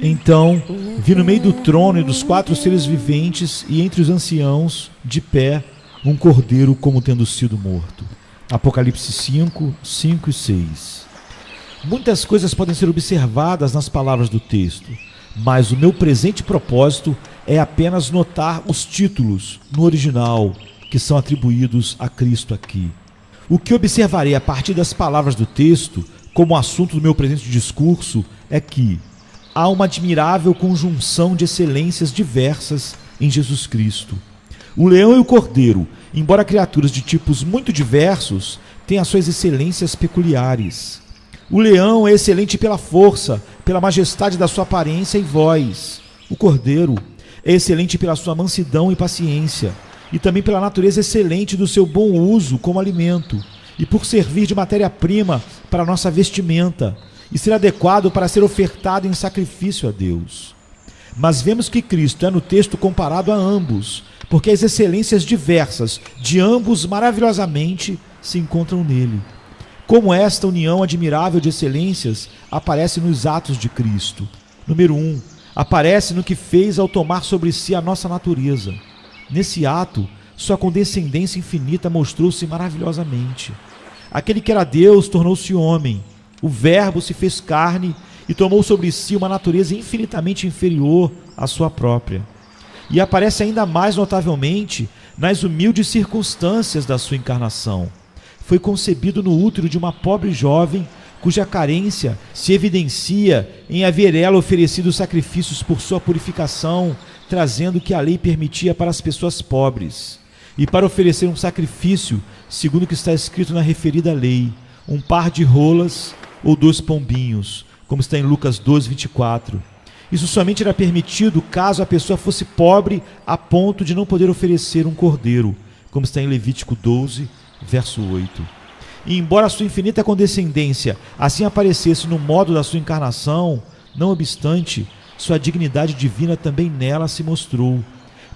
Então vi no meio do trono e dos 4 seres viventes e entre os anciãos, de pé, um cordeiro como tendo sido morto. Apocalipse 5, 5 e 6. Muitas coisas podem ser observadas nas palavras do texto, mas o meu presente propósito é apenas notar os títulos no original que são atribuídos a Cristo aqui. O que observarei a partir das palavras do texto, como assunto do meu presente discurso, é que há uma admirável conjunção de excelências diversas em Jesus Cristo. O leão e o cordeiro, embora criaturas de tipos muito diversos, têm as suas excelências peculiares. O leão é excelente pela força, pela majestade da sua aparência e voz. O cordeiro é excelente pela sua mansidão e paciência, e também pela natureza excelente do seu bom uso como alimento, e por servir de matéria-prima para a nossa vestimenta, e ser adequado para ser ofertado em sacrifício a Deus. Mas vemos que Cristo é no texto comparado a ambos, porque as excelências diversas de ambos maravilhosamente se encontram nele. Como esta união admirável de excelências aparece nos atos de Cristo. Número 1, aparece no que fez ao tomar sobre si a nossa natureza. Nesse ato, sua condescendência infinita mostrou-se maravilhosamente. Aquele que era Deus tornou-se homem. O Verbo se fez carne e tomou sobre si uma natureza infinitamente inferior à sua própria. E aparece ainda mais notavelmente nas humildes circunstâncias da sua encarnação. Foi concebido no útero de uma pobre jovem, cuja carência se evidencia em haver ela oferecido sacrifícios por sua purificação, trazendo o que a lei permitia para as pessoas pobres. E para oferecer um sacrifício, segundo o que está escrito na referida lei, um par de rolas ou 2 pombinhos, como está em Lucas 12, 24. Isso somente era permitido caso a pessoa fosse pobre a ponto de não poder oferecer um cordeiro, como está em Levítico 12, verso 8. E embora a sua infinita condescendência assim aparecesse no modo da sua encarnação, não obstante, sua dignidade divina também nela se mostrou,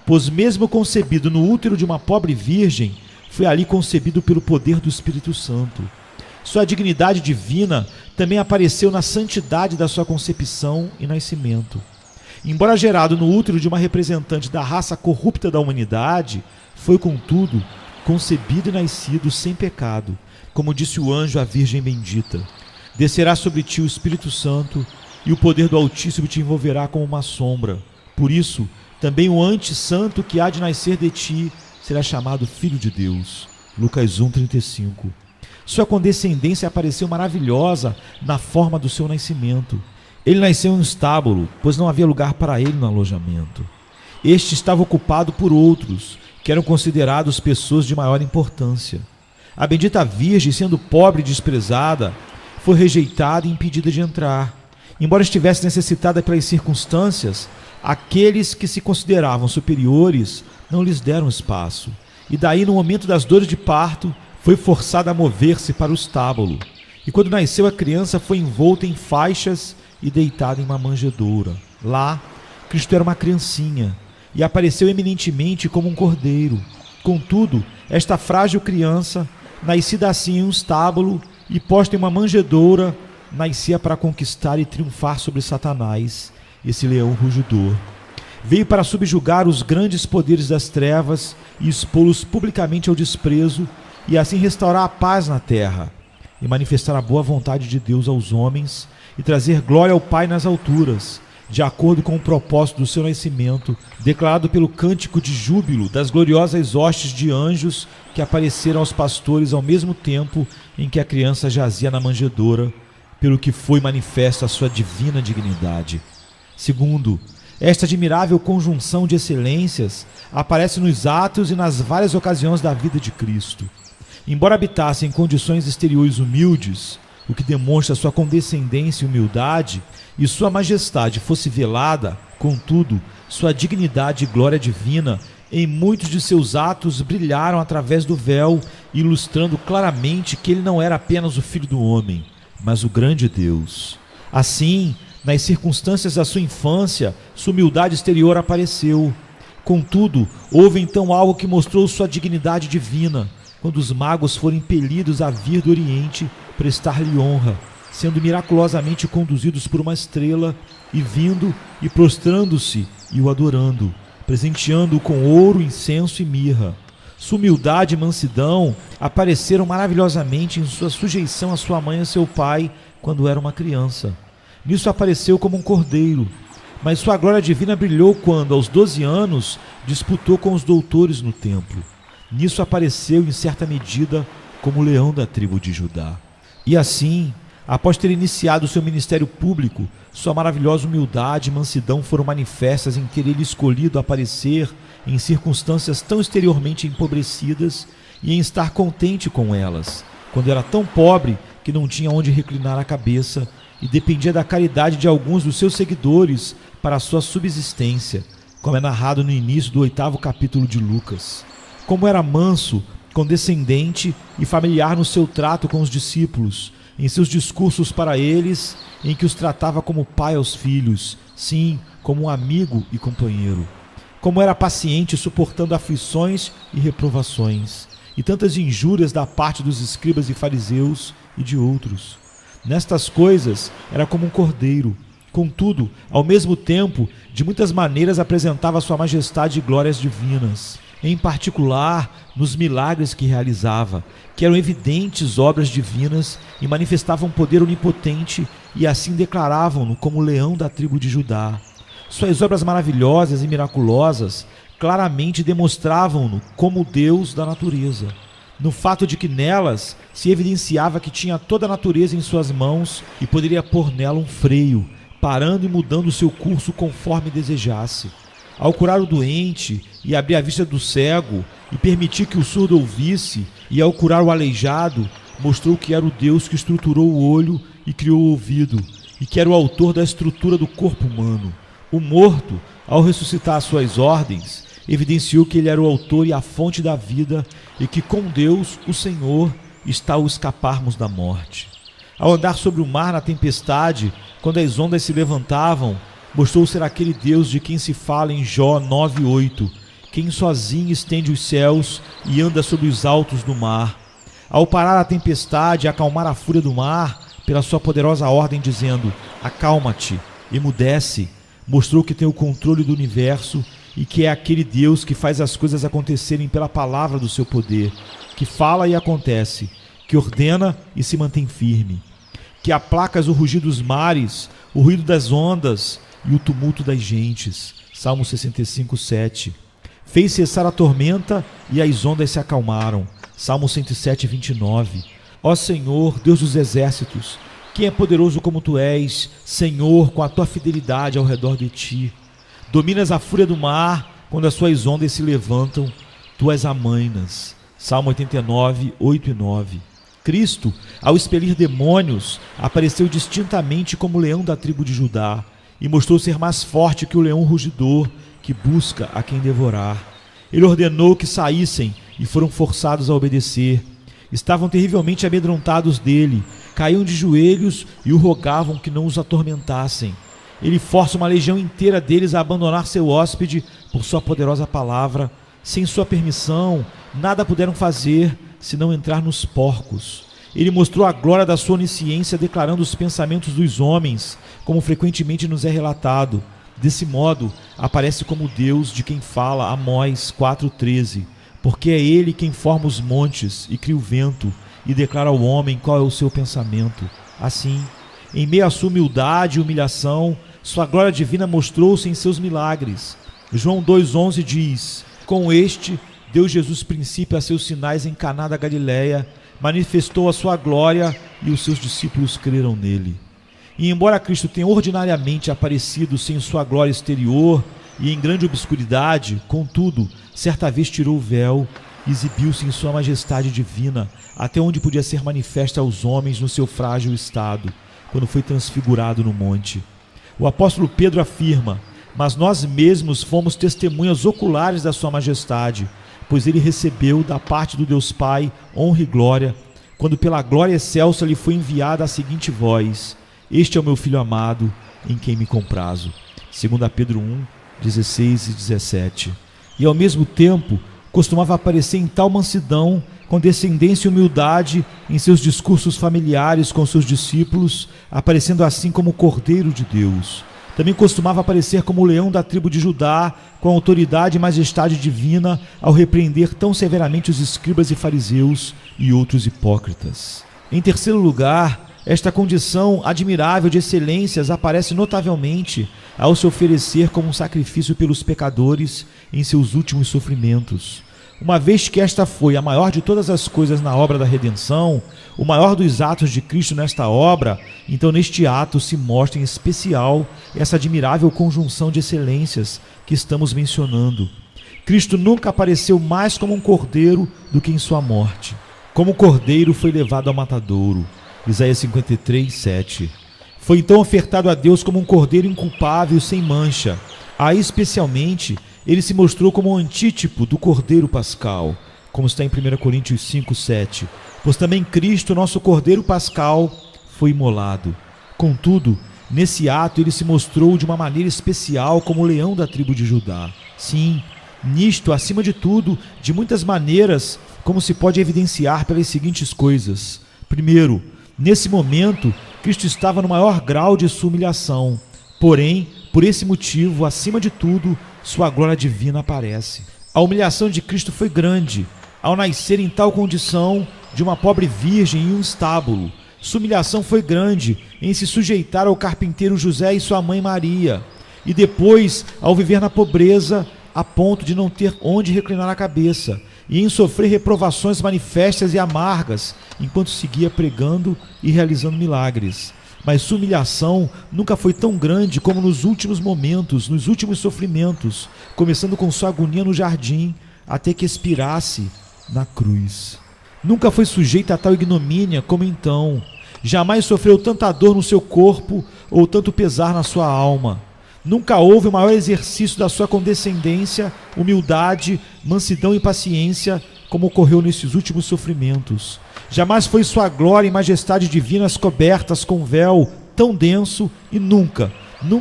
pois mesmo concebido no útero de uma pobre virgem, foi ali concebido pelo poder do Espírito Santo. Sua dignidade divina também apareceu na santidade da sua concepção e nascimento. Embora gerado no útero de uma representante da raça corrupta da humanidade, foi, contudo, concebido e nascido sem pecado, como disse o anjo à Virgem bendita. Descerá sobre ti o Espírito Santo, e o poder do Altíssimo te envolverá como uma sombra. Por isso, também o anti-santo que há de nascer de ti será chamado Filho de Deus. Lucas 1:35. Sua condescendência apareceu maravilhosa na forma do seu nascimento. Ele nasceu em um estábulo, pois não havia lugar para ele no alojamento. Este estava ocupado por outros, que eram considerados pessoas de maior importância. A bendita Virgem, sendo pobre e desprezada, foi rejeitada e impedida de entrar. Embora estivesse necessitada pelas circunstâncias, aqueles que se consideravam superiores não lhes deram espaço. E daí, no momento das dores de parto, foi forçada a mover-se para o estábulo. E quando nasceu, a criança foi envolta em faixas e deitada em uma manjedoura. Lá, Cristo era uma criancinha e apareceu eminentemente como um cordeiro. Contudo, esta frágil criança, nascida assim em um estábulo e posta em uma manjedoura, nascia para conquistar e triunfar sobre Satanás, esse leão rugidor. Veio para subjugar os grandes poderes das trevas e expô-los publicamente ao desprezo, e assim restaurar a paz na terra, e manifestar a boa vontade de Deus aos homens, e trazer glória ao Pai nas alturas, de acordo com o propósito do seu nascimento, declarado pelo cântico de júbilo das gloriosas hostes de anjos que apareceram aos pastores ao mesmo tempo em que a criança jazia na manjedoura, pelo que foi manifesta a sua divina dignidade. Segundo, esta admirável conjunção de excelências aparece nos atos e nas várias ocasiões da vida de Cristo. Embora habitasse em condições exteriores humildes, o que demonstra sua condescendência e humildade, e sua majestade fosse velada, contudo, sua dignidade e glória divina, em muitos de seus atos brilharam através do véu, ilustrando claramente que ele não era apenas o Filho do homem, mas o grande Deus. Assim, nas circunstâncias da sua infância, sua humildade exterior apareceu. Contudo, houve então algo que mostrou sua dignidade divina, quando os magos foram impelidos a vir do Oriente prestar-lhe honra, sendo miraculosamente conduzidos por uma estrela, e vindo e prostrando-se e o adorando, presenteando-o com ouro, incenso e mirra. Sua humildade e mansidão apareceram maravilhosamente em sua sujeição a sua mãe e a seu pai quando era uma criança. Nisso apareceu como um cordeiro, mas sua glória divina brilhou quando, aos 12 anos, disputou com os doutores no templo. Nisso apareceu, em certa medida, como leão da tribo de Judá. E assim, após ter iniciado seu ministério público, sua maravilhosa humildade e mansidão foram manifestas em ter ele escolhido aparecer em circunstâncias tão exteriormente empobrecidas e em estar contente com elas, quando era tão pobre que não tinha onde reclinar a cabeça e dependia da caridade de alguns dos seus seguidores para a sua subsistência, como é narrado no início do 8º capítulo de Lucas. Como era manso, condescendente e familiar no seu trato com os discípulos, em seus discursos para eles, em que os tratava como pai aos filhos, sim, como um amigo e companheiro. Como era paciente suportando aflições e reprovações, e tantas injúrias da parte dos escribas e fariseus e de outros. Nestas coisas era como um cordeiro, contudo, ao mesmo tempo, de muitas maneiras apresentava sua majestade e glórias divinas, em particular nos milagres que realizava, que eram evidentes obras divinas e manifestavam poder onipotente, e assim declaravam-no como leão da tribo de Judá. Suas obras maravilhosas e miraculosas claramente demonstravam-no como Deus da natureza, no fato de que nelas se evidenciava que tinha toda a natureza em suas mãos e poderia pôr nela um freio, parando e mudando o seu curso conforme desejasse. Ao curar o doente e abrir a vista do cego e permitir que o surdo ouvisse, e ao curar o aleijado, mostrou que era o Deus que estruturou o olho e criou o ouvido, e que era o autor da estrutura do corpo humano. O morto, ao ressuscitar às suas ordens, evidenciou que ele era o autor e a fonte da vida, e que com Deus, o Senhor, está ao escaparmos da morte. Ao andar sobre o mar na tempestade, quando as ondas se levantavam, mostrou ser aquele Deus de quem se fala em Jó 9:8, quem sozinho estende os céus e anda sobre os altos do mar. Ao parar a tempestade e acalmar a fúria do mar, pela sua poderosa ordem dizendo, acalma-te, emudece, mostrou que tem o controle do universo e que é aquele Deus que faz as coisas acontecerem pela palavra do seu poder, que fala e acontece, que ordena e se mantém firme, que aplacas o rugir dos mares, o ruído das ondas e o tumulto das gentes. Salmo 65:7. Fez cessar a tormenta e as ondas se acalmaram. Salmo 107:29. Ó Senhor, Deus dos exércitos, quem é poderoso como tu és, Senhor, com a tua fidelidade ao redor de ti. Dominas a fúria do mar, quando as suas ondas se levantam, tu as amainas. Salmo 89:8 e 9. Cristo, ao expelir demônios, apareceu distintamente como leão da tribo de Judá e mostrou ser mais forte que o leão rugidor que busca a quem devorar. Ele ordenou que saíssem e foram forçados a obedecer. Estavam terrivelmente amedrontados dele, caíam de joelhos e o rogavam que não os atormentassem. Ele força uma legião inteira deles a abandonar seu hóspede por sua poderosa palavra. Sem sua permissão, nada puderam fazer senão entrar nos porcos. Ele mostrou a glória da sua onisciência, declarando os pensamentos dos homens, como frequentemente nos é relatado. Desse modo, aparece como Deus de quem fala Amós 4:13, porque é ele quem forma os montes e cria o vento e declara ao homem qual é o seu pensamento. Assim, em meio à sua humildade e humilhação, sua glória divina mostrou-se em seus milagres. João 2:11 diz, com este deu Jesus princípio a seus sinais em Caná da Galileia, manifestou a sua glória e os seus discípulos creram nele. E embora Cristo tenha ordinariamente aparecido sem sua glória exterior e em grande obscuridade, contudo, certa vez tirou o véu e exibiu-se em sua majestade divina, até onde podia ser manifesta aos homens no seu frágil estado, quando foi transfigurado no monte. O apóstolo Pedro afirma, mas nós mesmos fomos testemunhas oculares da sua majestade, pois ele recebeu da parte do Deus Pai honra e glória, quando pela glória excelsa lhe foi enviada a seguinte voz, este é o meu Filho amado, em quem me comprazo. 2 Pedro 1:16 e 17. E ao mesmo tempo, costumava aparecer em tal mansidão, condescendência e humildade em seus discursos familiares com seus discípulos, aparecendo assim como o Cordeiro de Deus. Também costumava aparecer como o leão da tribo de Judá, com autoridade e majestade divina, ao repreender tão severamente os escribas e fariseus e outros hipócritas. Em terceiro lugar, esta condição admirável de excelências aparece notavelmente ao se oferecer como um sacrifício pelos pecadores em seus últimos sofrimentos. Uma vez que esta foi a maior de todas as coisas na obra da redenção, o maior dos atos de Cristo nesta obra, então neste ato se mostra em especial essa admirável conjunção de excelências que estamos mencionando. Cristo nunca apareceu mais como um cordeiro do que em sua morte. Como cordeiro foi levado ao matadouro. Isaías 53, 7. Foi então ofertado a Deus como um cordeiro inculpável, sem mancha. Aí especialmente ele se mostrou como um antítipo do Cordeiro Pascal, como está em 1 Coríntios 5, 7. Pois também Cristo, nosso Cordeiro Pascal, foi imolado. Contudo, nesse ato ele se mostrou de uma maneira especial como o leão da tribo de Judá. Sim, nisto, acima de tudo, de muitas maneiras, como se pode evidenciar pelas seguintes coisas. Primeiro, nesse momento, Cristo estava no maior grau de sua humilhação. Porém, por esse motivo, acima de tudo, sua glória divina aparece. A humilhação de Cristo foi grande, ao nascer em tal condição de uma pobre virgem em um estábulo. Sua humilhação foi grande em se sujeitar ao carpinteiro José e sua mãe Maria, e depois ao viver na pobreza a ponto de não ter onde reclinar a cabeça, e em sofrer reprovações manifestas e amargas, enquanto seguia pregando e realizando milagres. Mas sua humilhação nunca foi tão grande como nos últimos momentos, nos últimos sofrimentos, começando com sua agonia no jardim, até que expirasse na cruz. Nunca foi sujeita a tal ignomínia como então. Jamais sofreu tanta dor no seu corpo ou tanto pesar na sua alma. Nunca houve o maior exercício da sua condescendência, humildade, mansidão e paciência, como ocorreu nesses últimos sofrimentos. Jamais foi sua glória e majestade divinas cobertas com véu tão denso e nunca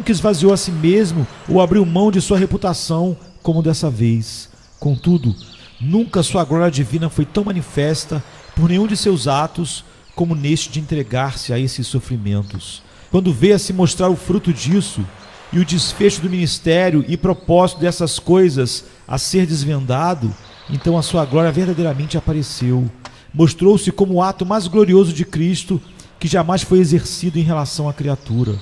esvaziou a si mesmo ou abriu mão de sua reputação como dessa vez. Contudo, nunca sua glória divina foi tão manifesta por nenhum de seus atos como neste de entregar-se a esses sofrimentos. Quando veio a se mostrar o fruto disso e o desfecho do ministério e propósito dessas coisas a ser desvendado, então a sua glória verdadeiramente apareceu. Mostrou-se como o ato mais glorioso de Cristo que jamais foi exercido em relação à criatura.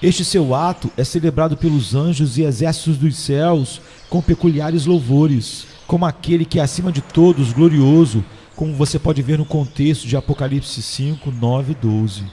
Este seu ato é celebrado pelos anjos e exércitos dos céus com peculiares louvores, como aquele que é acima de todos glorioso, como você pode ver no contexto de Apocalipse 5, 9 e 12.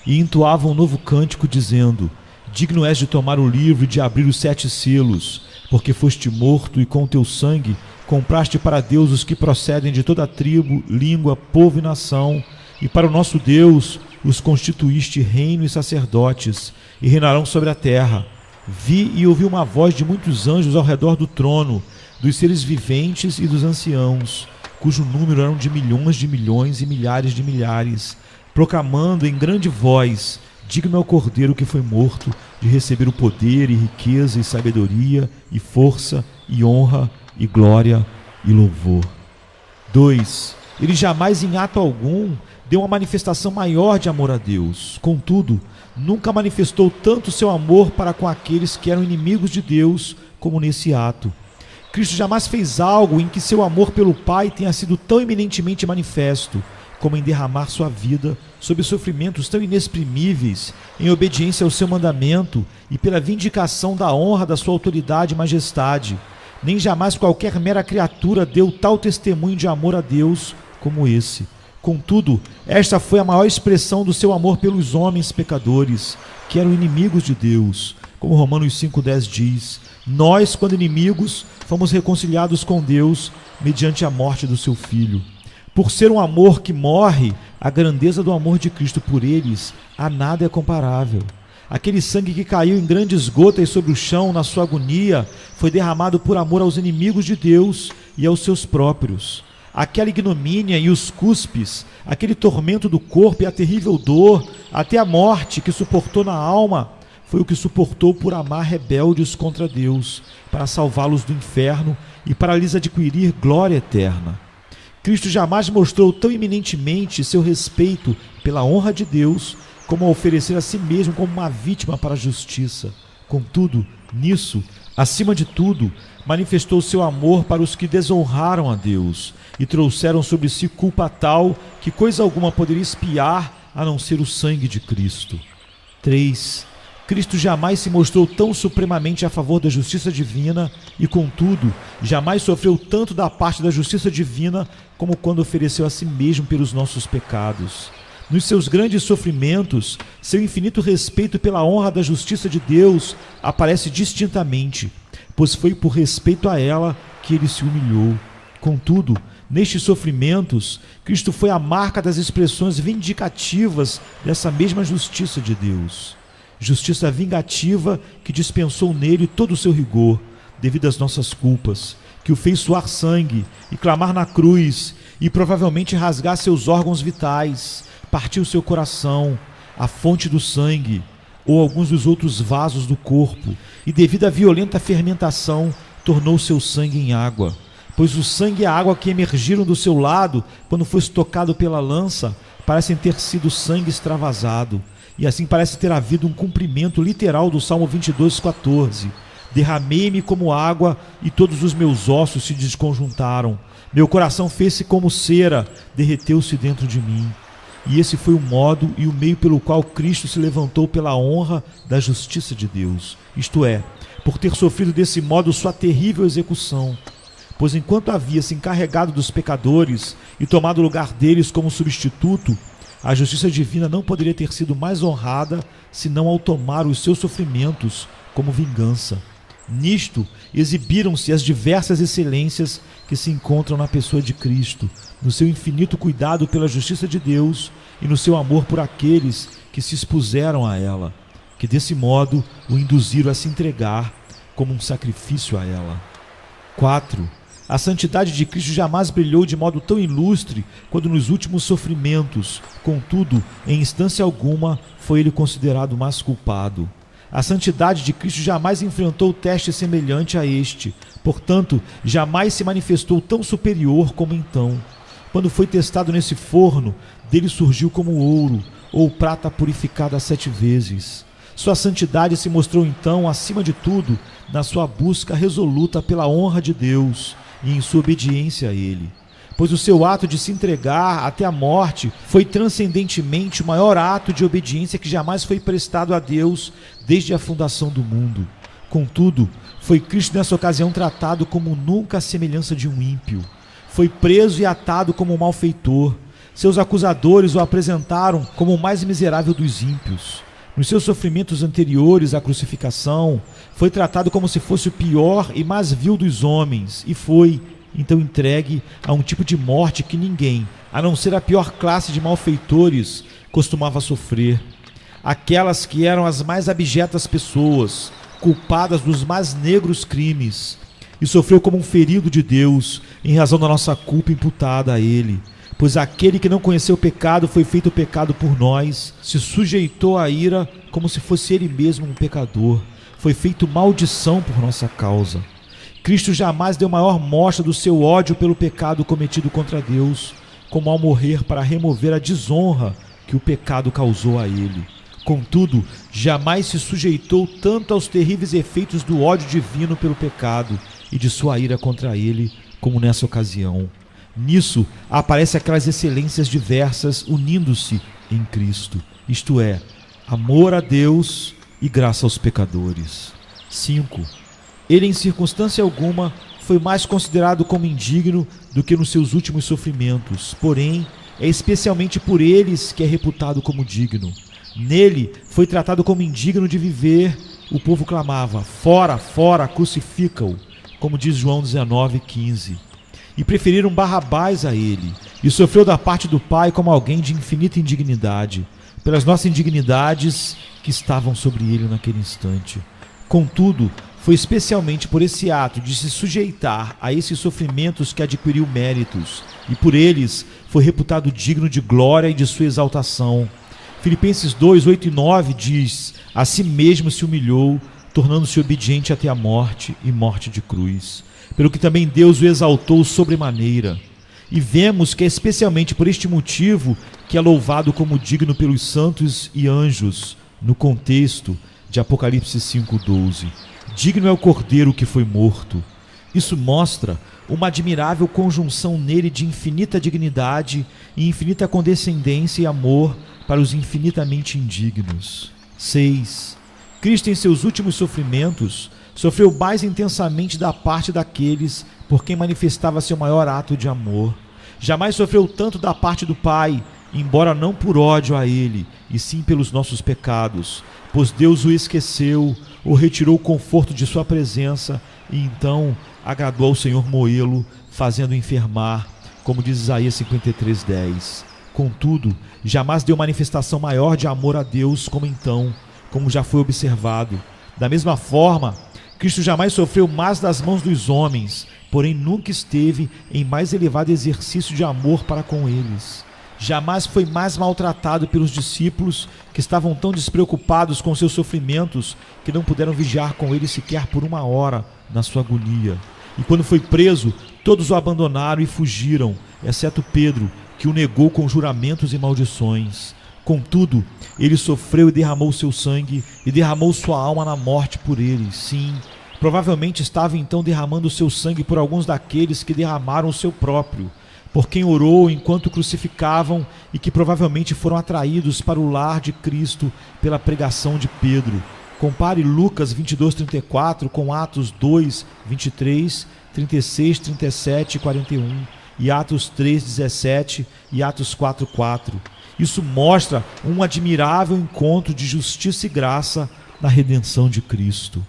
E entoavam um novo cântico dizendo: digno és de tomar o livro e de abrir os 7 selos, porque foste morto e com teu sangue compraste para Deus os que procedem de toda tribo, língua, povo e nação, e para o nosso Deus os constituíste reino e sacerdotes, e reinarão sobre a terra. Vi e ouvi uma voz de muitos anjos ao redor do trono, dos seres viventes e dos anciãos, cujo número eram de milhões e milhares de milhares, proclamando em grande voz: digno é o Cordeiro que foi morto de receber o poder e riqueza e sabedoria e força e honra e glória e louvor. 2. Ele jamais em ato algum deu uma manifestação maior de amor a Deus. Contudo, nunca manifestou tanto seu amor para com aqueles que eram inimigos de Deus como nesse ato. Cristo jamais fez algo em que seu amor pelo Pai tenha sido tão eminentemente manifesto, como em derramar sua vida sob sofrimentos tão inexprimíveis, em obediência ao seu mandamento e pela vindicação da honra da sua autoridade e majestade. Nem jamais qualquer mera criatura deu tal testemunho de amor a Deus como esse. Contudo, esta foi a maior expressão do seu amor pelos homens pecadores, que eram inimigos de Deus. Como Romanos 5,10 diz: nós, quando inimigos, fomos reconciliados com Deus mediante a morte do seu Filho. Por ser um amor que morre, a grandeza do amor de Cristo por eles a nada é comparável. Aquele sangue que caiu em grandes gotas sobre o chão na sua agonia foi derramado por amor aos inimigos de Deus e aos seus próprios. Aquela ignomínia e os cuspes, aquele tormento do corpo e a terrível dor, até a morte que suportou na alma, foi o que suportou por amar rebeldes contra Deus, para salvá-los do inferno e para lhes adquirir glória eterna. Cristo jamais mostrou tão eminentemente seu respeito pela honra de Deus, como a oferecer a si mesmo como uma vítima para a justiça. Contudo, nisso, acima de tudo, manifestou seu amor para os que desonraram a Deus e trouxeram sobre si culpa tal que coisa alguma poderia expiar a não ser o sangue de Cristo. 3. Cristo jamais se mostrou tão supremamente a favor da justiça divina e, contudo, jamais sofreu tanto da parte da justiça divina como quando ofereceu a si mesmo pelos nossos pecados. Nos seus grandes sofrimentos, seu infinito respeito pela honra da justiça de Deus aparece distintamente, pois foi por respeito a ela que ele se humilhou. Contudo, nestes sofrimentos, Cristo foi a marca das expressões vindicativas dessa mesma justiça de Deus. Justiça vingativa que dispensou nele todo o seu rigor, devido às nossas culpas, que o fez suar sangue e clamar na cruz, e provavelmente rasgar seus órgãos vitais, partiu seu coração, a fonte do sangue, ou alguns dos outros vasos do corpo, e devido à violenta fermentação, tornou seu sangue em água. Pois o sangue e a água que emergiram do seu lado, quando fosse tocado pela lança, parecem ter sido sangue extravasado, e assim parece ter havido um cumprimento literal do Salmo 22:14. Derramei-me como água, e todos os meus ossos se desconjuntaram. Meu coração fez-se como cera, derreteu-se dentro de mim. E esse foi o modo e o meio pelo qual Cristo se levantou pela honra da justiça de Deus, isto é, por ter sofrido desse modo sua terrível execução. Pois enquanto havia se encarregado dos pecadores e tomado o lugar deles como substituto, a justiça divina não poderia ter sido mais honrada senão ao tomar os seus sofrimentos como vingança. Nisto exibiram-se as diversas excelências que se encontram na pessoa de Cristo, no seu infinito cuidado pela justiça de Deus e no seu amor por aqueles que se expuseram a ela, que desse modo o induziram a se entregar como um sacrifício a ela. 4. A santidade de Cristo jamais brilhou de modo tão ilustre quanto nos últimos sofrimentos, contudo, em instância alguma, foi ele considerado mais culpado. A santidade de Cristo jamais enfrentou teste semelhante a este, portanto, jamais se manifestou tão superior como então. Quando foi testado nesse forno, dele surgiu como ouro, ou prata purificada 7 vezes. Sua santidade se mostrou então, acima de tudo, na sua busca resoluta pela honra de Deus e em sua obediência a Ele. Pois o seu ato de se entregar até a morte foi transcendentemente o maior ato de obediência que jamais foi prestado a Deus desde a fundação do mundo. Contudo, foi Cristo nessa ocasião tratado como nunca a semelhança de um ímpio. Foi preso e atado como um malfeitor. Seus acusadores o apresentaram como o mais miserável dos ímpios. Nos seus sofrimentos anteriores à crucificação, foi tratado como se fosse o pior e mais vil dos homens, e foi, então, entregue a um tipo de morte que ninguém, a não ser a pior classe de malfeitores, costumava sofrer. Aquelas que eram as mais abjetas pessoas, culpadas dos mais negros crimes, e sofreu como um ferido de Deus, em razão da nossa culpa imputada a ele. Pois aquele que não conheceu o pecado foi feito pecado por nós, se sujeitou à ira como se fosse ele mesmo um pecador, foi feito maldição por nossa causa. Cristo jamais deu maior mostra do seu ódio pelo pecado cometido contra Deus, como ao morrer para remover a desonra que o pecado causou a ele. Contudo, jamais se sujeitou tanto aos terríveis efeitos do ódio divino pelo pecado e de sua ira contra ele, como nessa ocasião. Nisso aparecem aquelas excelências diversas unindo-se em Cristo, isto é, amor a Deus e graça aos pecadores. 5. Ele em circunstância alguma foi mais considerado como indigno do que nos seus últimos sofrimentos, porém é especialmente por eles que é reputado como digno. Nele foi tratado como indigno de viver, o povo clamava, fora, fora, crucifica-o, como diz João 19:15. E preferiram Barrabás a ele, e sofreu da parte do Pai como alguém de infinita indignidade, pelas nossas indignidades que estavam sobre ele naquele instante. Contudo, foi especialmente por esse ato de se sujeitar a esses sofrimentos que adquiriu méritos, e por eles foi reputado digno de glória e de sua exaltação. Filipenses 2, 8 e 9 diz: a si mesmo se humilhou, tornando-se obediente até a morte e morte de cruz, pelo que também Deus o exaltou sobremaneira. E vemos que é especialmente por este motivo que é louvado como digno pelos santos e anjos, no contexto de Apocalipse 5,12. Digno é o Cordeiro que foi morto. Isso mostra uma admirável conjunção nele de infinita dignidade e infinita condescendência e amor para os infinitamente indignos. 6. Cristo, em seus últimos sofrimentos, sofreu mais intensamente da parte daqueles por quem manifestava seu maior ato de amor. Jamais sofreu tanto da parte do Pai, embora não por ódio a ele, e sim pelos nossos pecados, pois Deus o esqueceu, ou retirou o conforto de sua presença, e então agradou ao Senhor moê-lo, fazendo enfermar, como diz Isaías 53:10. Contudo, jamais deu manifestação maior de amor a Deus como então, como já foi observado. Da mesma forma, Cristo jamais sofreu mais das mãos dos homens, porém nunca esteve em mais elevado exercício de amor para com eles. Jamais foi mais maltratado pelos discípulos, que estavam tão despreocupados com seus sofrimentos que não puderam vigiar com ele sequer por 1 hora na sua agonia. E quando foi preso, todos o abandonaram e fugiram, exceto Pedro, que o negou com juramentos e maldições. Contudo, ele sofreu e derramou seu sangue, e derramou sua alma na morte por eles. Sim, provavelmente estava então derramando seu sangue por alguns daqueles que derramaram o seu próprio, por quem orou enquanto crucificavam e que provavelmente foram atraídos para o lar de Cristo pela pregação de Pedro. Compare Lucas 22:34 com Atos 2:23, 36, 37 e 41, e Atos 3:17 e Atos 4:4. Isso mostra um admirável encontro de justiça e graça na redenção de Cristo.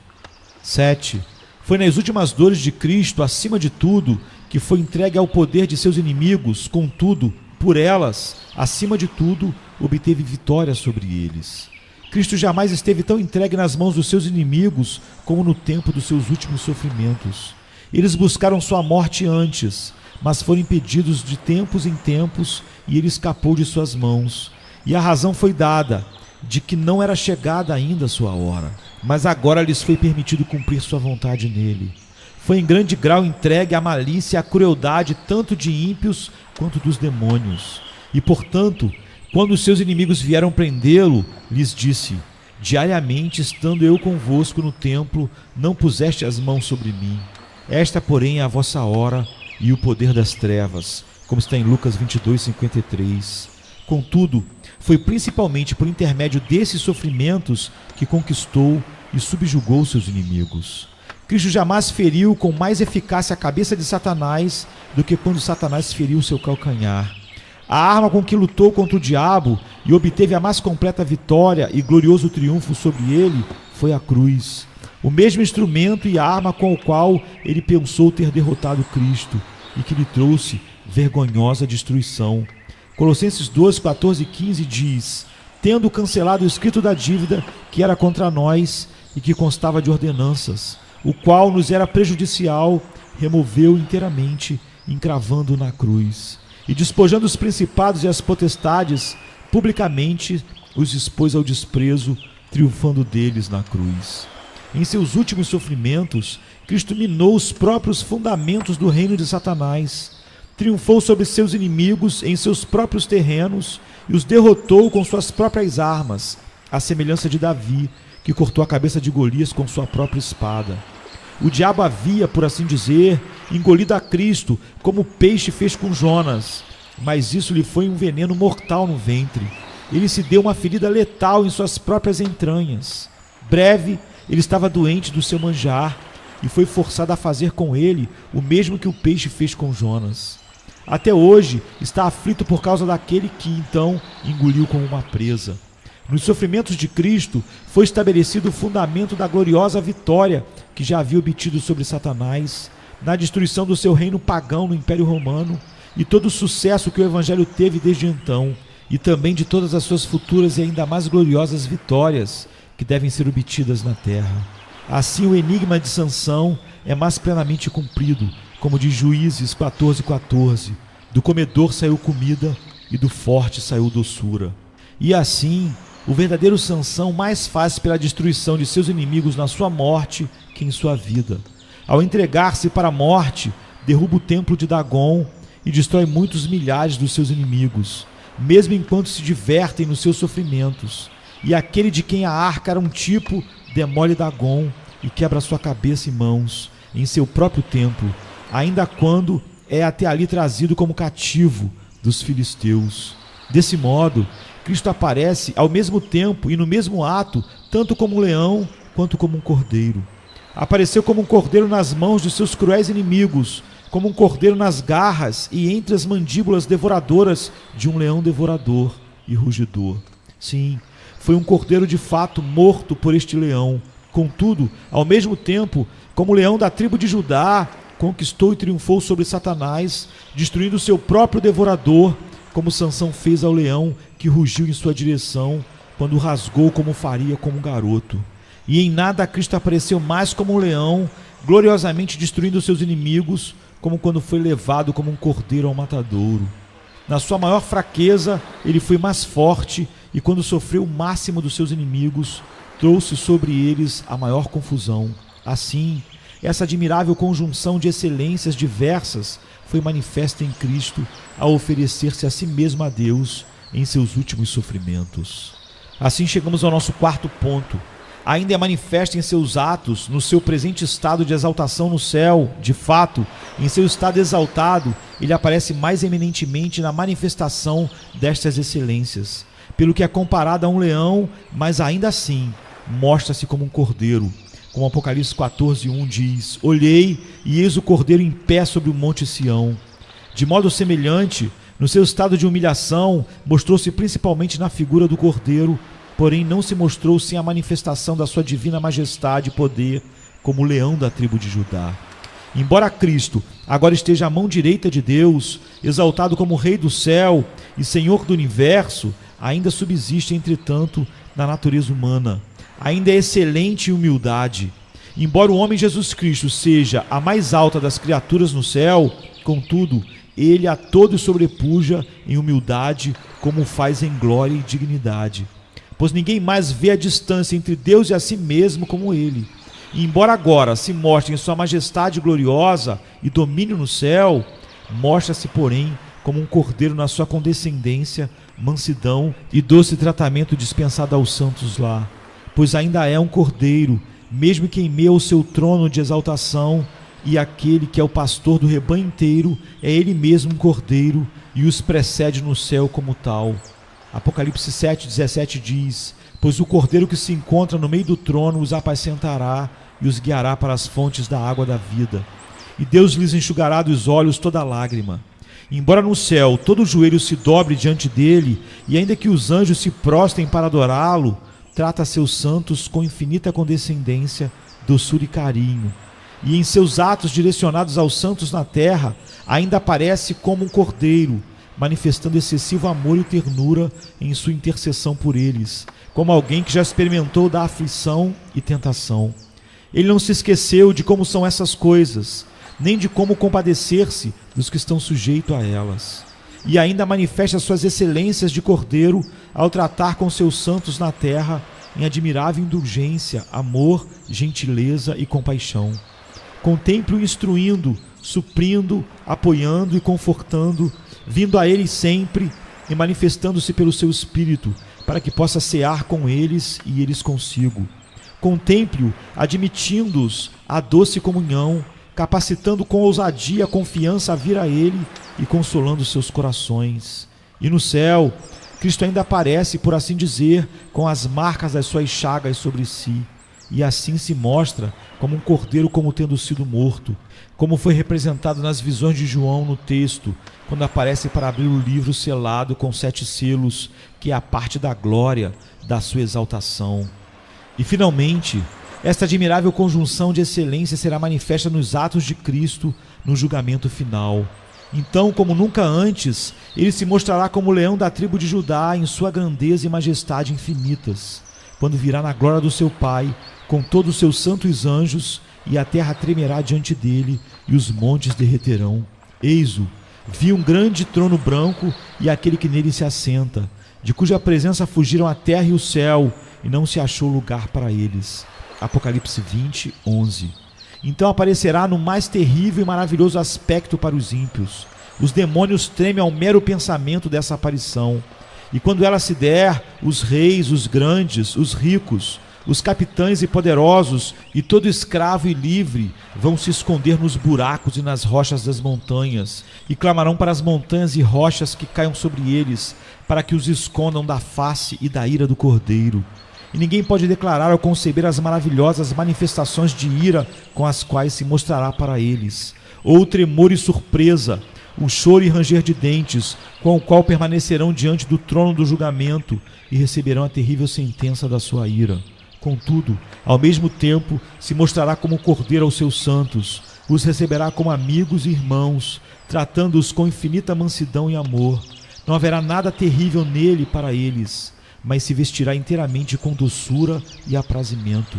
7. Foi nas últimas dores de Cristo, acima de tudo, que foi entregue ao poder de seus inimigos, contudo, por elas, acima de tudo, obteve vitória sobre eles. Cristo jamais esteve tão entregue nas mãos dos seus inimigos como no tempo dos seus últimos sofrimentos. Eles buscaram sua morte antes, mas foram impedidos de tempos em tempos, e ele escapou de suas mãos. E a razão foi dada, de que não era chegada ainda a sua hora, mas agora lhes foi permitido cumprir sua vontade nele. Foi em grande grau entregue à malícia e à crueldade tanto de ímpios quanto dos demônios. E, portanto, quando os seus inimigos vieram prendê-lo, lhes disse: diariamente, estando eu convosco no templo, não puseste as mãos sobre mim. Esta, porém, é a vossa hora e o poder das trevas, como está em Lucas 22:53. Contudo, foi principalmente por intermédio desses sofrimentos que conquistou e subjugou seus inimigos. Cristo jamais feriu com mais eficácia a cabeça de Satanás do que quando Satanás feriu seu calcanhar. A arma com que lutou contra o diabo e obteve a mais completa vitória e glorioso triunfo sobre ele foi a cruz. O mesmo instrumento e arma com o qual ele pensou ter derrotado Cristo e que lhe trouxe vergonhosa destruição. Colossenses 2, 14 e 15 diz: tendo cancelado o escrito da dívida que era contra nós e que constava de ordenanças, o qual nos era prejudicial, removeu inteiramente, encravando-o na cruz. E despojando os principados e as potestades, publicamente os expôs ao desprezo, triunfando deles na cruz. Em seus últimos sofrimentos, Cristo minou os próprios fundamentos do reino de Satanás, triunfou sobre seus inimigos em seus próprios terrenos e os derrotou com suas próprias armas, à semelhança de Davi, que cortou a cabeça de Golias com sua própria espada. O diabo havia, por assim dizer, engolido a Cristo, como o peixe fez com Jonas, mas isso lhe foi um veneno mortal no ventre. Ele se deu uma ferida letal em suas próprias entranhas. Breve, ele estava doente do seu manjar e foi forçado a fazer com ele o mesmo que o peixe fez com Jonas. Até hoje está aflito por causa daquele que então engoliu como uma presa. Nos sofrimentos de Cristo foi estabelecido o fundamento da gloriosa vitória que já havia obtido sobre Satanás, na destruição do seu reino pagão no Império Romano e todo o sucesso que o Evangelho teve desde então, e também de todas as suas futuras e ainda mais gloriosas vitórias que devem ser obtidas na terra. Assim o enigma de Sansão é mais plenamente cumprido, como diz Juízes 14:14, do comedor saiu comida e do forte saiu doçura. E assim, o verdadeiro Sansão mais faz pela destruição de seus inimigos na sua morte que em sua vida. Ao entregar-se para a morte, derruba o templo de Dagon e destrói muitos milhares dos seus inimigos, mesmo enquanto se divertem nos seus sofrimentos. E aquele de quem a arca era um tipo, demole Dagon e quebra sua cabeça e mãos em seu próprio templo, ainda quando é até ali trazido como cativo dos filisteus. Desse modo, Cristo aparece ao mesmo tempo e no mesmo ato, tanto como um leão quanto como um cordeiro. Apareceu como um cordeiro nas mãos de seus cruéis inimigos, como um cordeiro nas garras e entre as mandíbulas devoradoras de um leão devorador e rugidor. Sim, foi um cordeiro de fato morto por este leão. Contudo, ao mesmo tempo, como leão da tribo de Judá, conquistou e triunfou sobre Satanás, destruindo seu próprio devorador, como Sansão fez ao leão que rugiu em sua direção, quando o rasgou como faria como um garoto. E em nada Cristo apareceu mais como um leão, gloriosamente destruindo seus inimigos, como quando foi levado como um cordeiro ao matadouro. Na sua maior fraqueza, ele foi mais forte, e quando sofreu o máximo dos seus inimigos, trouxe sobre eles a maior confusão. Assim, essa admirável conjunção de excelências diversas foi manifesta em Cristo ao oferecer-se a si mesmo a Deus em seus últimos sofrimentos. Assim chegamos ao nosso quarto ponto. Ainda é manifesta em seus atos, no seu presente estado de exaltação no céu. De fato, em seu estado exaltado, ele aparece mais eminentemente na manifestação destas excelências, pelo que é comparado a um leão, mas ainda assim mostra-se como um cordeiro. Como Apocalipse 14:1 diz: olhei e eis o cordeiro em pé sobre o monte Sião. De modo semelhante, no seu estado de humilhação, mostrou-se principalmente na figura do cordeiro, porém não se mostrou sem a manifestação da sua divina majestade e poder, como o leão da tribo de Judá. Embora Cristo agora esteja à mão direita de Deus, exaltado como Rei do céu e Senhor do universo, ainda subsiste, entretanto, na natureza humana. Ainda é excelente em humildade. Embora o homem Jesus Cristo seja a mais alta das criaturas no céu, contudo, ele a todos sobrepuja em humildade, como faz em glória e dignidade. Pois ninguém mais vê a distância entre Deus e a si mesmo como ele. E embora agora se mostre em sua majestade gloriosa e domínio no céu, mostra-se, porém, como um cordeiro na sua condescendência, mansidão e doce tratamento dispensado aos santos lá. Pois ainda é um cordeiro, mesmo que em meio ao seu trono de exaltação, e aquele que é o pastor do rebanho inteiro é ele mesmo um cordeiro e os precede no céu como tal. Apocalipse 7:17 diz: pois o cordeiro que se encontra no meio do trono os apacentará e os guiará para as fontes da água da vida. E Deus lhes enxugará dos olhos toda lágrima. Embora no céu todo joelho se dobre diante dele, e ainda que os anjos se prostrem para adorá-lo, trata seus santos com infinita condescendência, doçura e carinho. E em seus atos direcionados aos santos na terra, ainda aparece como um cordeiro, manifestando excessivo amor e ternura em sua intercessão por eles, como alguém que já experimentou da aflição e tentação. Ele não se esqueceu de como são essas coisas, nem de como compadecer-se dos que estão sujeitos a elas. E ainda manifesta suas excelências de cordeiro ao tratar com seus santos na terra em admirável indulgência, amor, gentileza e compaixão. Contemple-o instruindo, suprindo, apoiando e confortando, vindo a eles sempre e manifestando-se pelo seu Espírito, para que possa cear com eles e eles consigo. Contemple-o admitindo-os à doce comunhão, capacitando com ousadia a confiança a vir a ele e consolando seus corações. E no céu, Cristo ainda aparece, por assim dizer, com as marcas das suas chagas sobre si, e assim se mostra como um cordeiro como tendo sido morto, como foi representado nas visões de João no texto, quando aparece para abrir o livro selado com 7 selos, que é a parte da glória da sua exaltação. E finalmente, esta admirável conjunção de excelência será manifesta nos atos de Cristo no julgamento final. Então, como nunca antes, ele se mostrará como o leão da tribo de Judá em sua grandeza e majestade infinitas, quando virá na glória do seu Pai, com todos os seus santos anjos, e a terra tremerá diante dele, e os montes derreterão. Eis-o, vi um grande trono branco, e aquele que nele se assenta, de cuja presença fugiram a terra e o céu, e não se achou lugar para eles. Apocalipse 20, 11. Então aparecerá no mais terrível e maravilhoso aspecto para os ímpios. Os demônios tremem ao mero pensamento dessa aparição. E quando ela se der, os reis, os grandes, os ricos, os capitães e poderosos, e todo escravo e livre, vão se esconder nos buracos e nas rochas das montanhas, e clamarão para as montanhas e rochas que caiam sobre eles, para que os escondam da face e da ira do Cordeiro. E ninguém pode declarar ou conceber as maravilhosas manifestações de ira com as quais se mostrará para eles, ou o tremor e surpresa, o choro e ranger de dentes, com o qual permanecerão diante do trono do julgamento e receberão a terrível sentença da sua ira. Contudo, ao mesmo tempo, se mostrará como Cordeiro aos seus santos, os receberá como amigos e irmãos, tratando-os com infinita mansidão e amor. Não haverá nada terrível nele para eles, mas se vestirá inteiramente com doçura e aprazimento.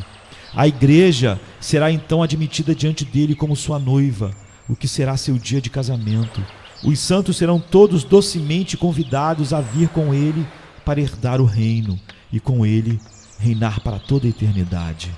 A igreja será então admitida diante dele como sua noiva, o que será seu dia de casamento. Os santos serão todos docemente convidados a vir com ele para herdar o reino, e com ele reinar para toda a eternidade.